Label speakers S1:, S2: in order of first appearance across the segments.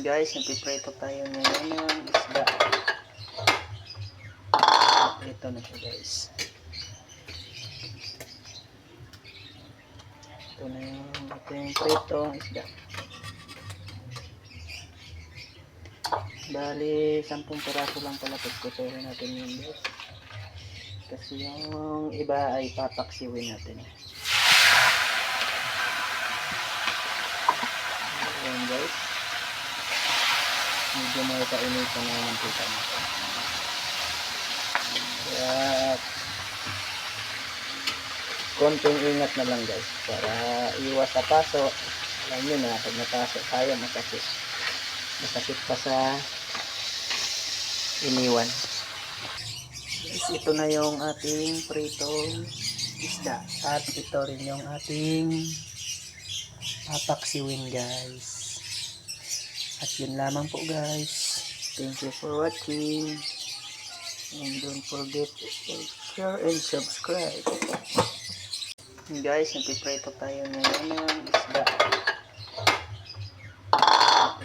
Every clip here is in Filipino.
S1: Guys, nagpiprito tayo ngayon ng isda. Ito na siya guys. Ito na yung ating pritong isda. Bali, 10 piraso lang pala pagkutuhin natin yun guys. Kasi yung iba ay papaksiwin natin. Ayan guys. Medyo may kainitan na yung pita natin. Kaya konting ingat na lang guys para iwas sa paso. Alam nyo na, pag napaso tayo masakit pa sa iniwan. Guys, ito na yung ating pritong isda at ito rin yung ating papaksiwin guys. At yun lamang po guys. Thank you for watching. And don't forget to share and subscribe. Guys, nagpiprito tayo ngayon ng isda.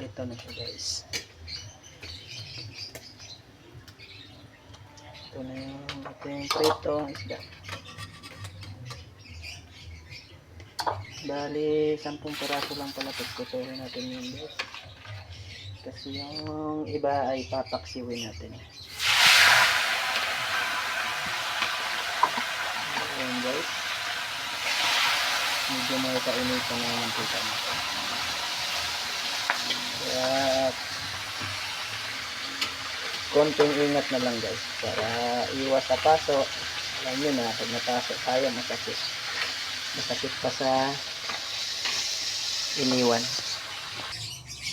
S1: Ito na siya guys. Ito na yung ating pritong isda. Bali, 10 piraso lang pala pagkutuhin natin yun guys. Kasi yung iba ay papaksiwin natin. Ayan guys. Medyo may kainitan na yung pita natin. Kaya konting ingat na lang guys para iwas sa paso. Alam nyo na, pag napaso tayo masakit pa sa iniwan.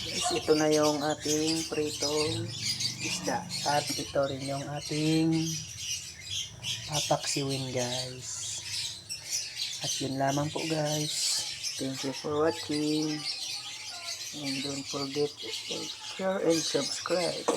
S1: Guys, ito na yung ating pritong isda at ito rin yung ating papaksiwin guys. At yun lamang po guys. Thank you for watching and don't forget to share and subscribe.